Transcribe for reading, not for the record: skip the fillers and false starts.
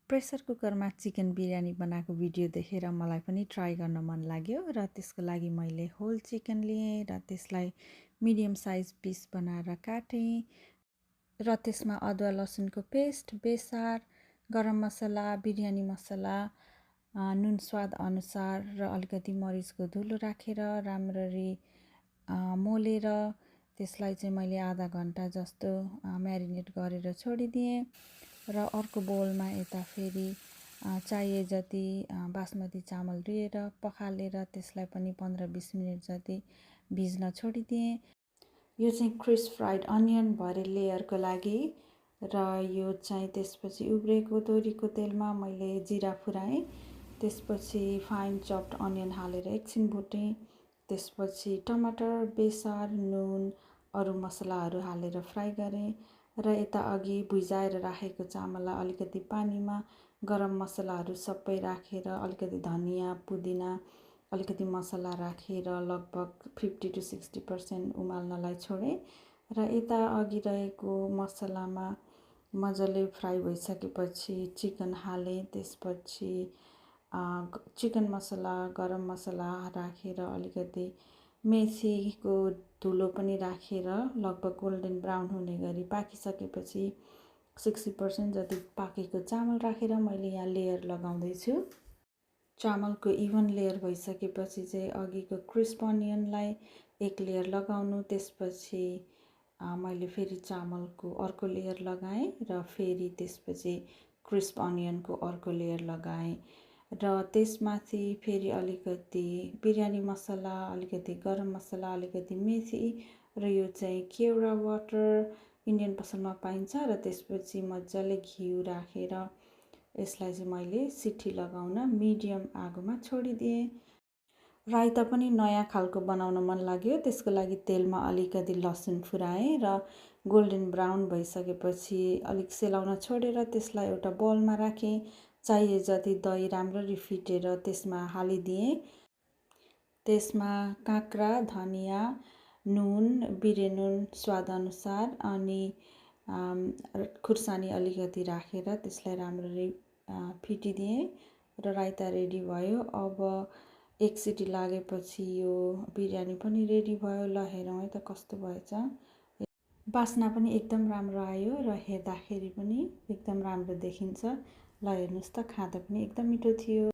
Pressure कुकरमा chicken biryani बनाएको video देखेर मलाई पनि ट्राई गर्न मन लाग्यो र त्यसको लागि मैले होल चिकन लिएँ र त्यसलाई मिडियम साइज पिस बनाएर काटेँ र त्यसमा अदुवा लसुनको पेस्ट, बेसार, गरम मसला, बिरयानी मसला, नुन स्वाद अनुसार र अलिकति मरिचको धुलो राखेर राम्ररी मोलेर त्यसलाई चाहिँ मैले आधा घन्टा जस्तो म्यारिनेट गरेर छोडिदिएँ र अर्को बोलमा यता फेरि चाहिए जति बासमती चामल लिएर पखालेर त्यसलाई पनि 15-20 मिनट जति भिज्न छोडिदिएँ। यो चाहिँ क्रिस्प फ्राइड अनियन भरे लेयरको लागि र यो चाहिँ त्यसपछि उब्रेको तोरीको तेलमा मैले जिरा फुराएँ, त्यसपछि फाइन चप्ड अनियन हालेर एकछिन भुटेँ, त्यसपछि टमाटर, बेसार, नुन, अरू मसलाहरू हालेर फ्राई गरेँ र यता अघि भुइजाएर राखेको चामललाई अलिकति पानीमा गरम मसलाहरू सबै राखेर अलिकति धनियाँ, पुदिना, अलिकति मसला राखेर लगभग 50 to 60% उमाल्नलाई छोडेँ र यता अघि रहेको मसलामा मजाले फ्राई भइसकेपछि चिकन हालेँ, त्यसपछि चिकन मसला, गरम मसला राखेर अलिकति मेथीको धुलो पनि राखेर लगभग गोल्डन ब्राउन हुने गरी पाकिसकेपछि 60% जति पाकेको चामल राखेर मैले यहाँ लेयर लगाउँदैछु। चामलको इभन लेयर भइसकेपछि चाहिँ अघिको क्रिस्प अनियनलाई एक लेयर लगाउनु, त्यसपछि मैले फेरि चामलको अर्को लेयर लगाएँ र फेरि त्यसपछि क्रिस्प अनियनको अर्को लेयर लगाएँ र त्यसमाथि फेरि अलिकति बिरयानी मसला, अलिकति गरम मसला, अलिकति मेथी र यो चाहिँ केवडा वाटर इन्डियन पसलमा पाइन्छ र त्यसपछि मजाले घिउ राखेर यसलाई चाहिँ मैले सिटी लगाउन मिडियम आगोमा छोडिदिएँ। रायता पनि नयाँ खालको बनाउन मन लाग्यो, त्यसको लागि तेलमा अलिकति लसुन फुराएँ र गोल्डन ब्राउन भइसकेपछि अलिक सेलाउन छोडेर त्यसलाई एउटा बोलमा राखेँ। चाहिए जति दही राम्ररी फिटेर त्यसमा हालिदिएँ। त्यसमा काँक्रा, धनियाँ, नुन, बिरे नुन स्वादअनुसार अनि खुर्सानी अलिकति राखेर त्यसलाई राम्ररी फिटिदिएँ र रायता रेडी भयो। अब एक सिटी लागेपछि यो बिरयानी पनि रेडी भयो। ल हेरौँ है त कस्तो भएछ। बास्ना पनि एकदम राम्रो आयो र हेर्दाखेरि पनि एकदम राम्रो देखिन्छ। ल हेर्नुहोस् त, खाँदा पनि एकदम मिठो थियो।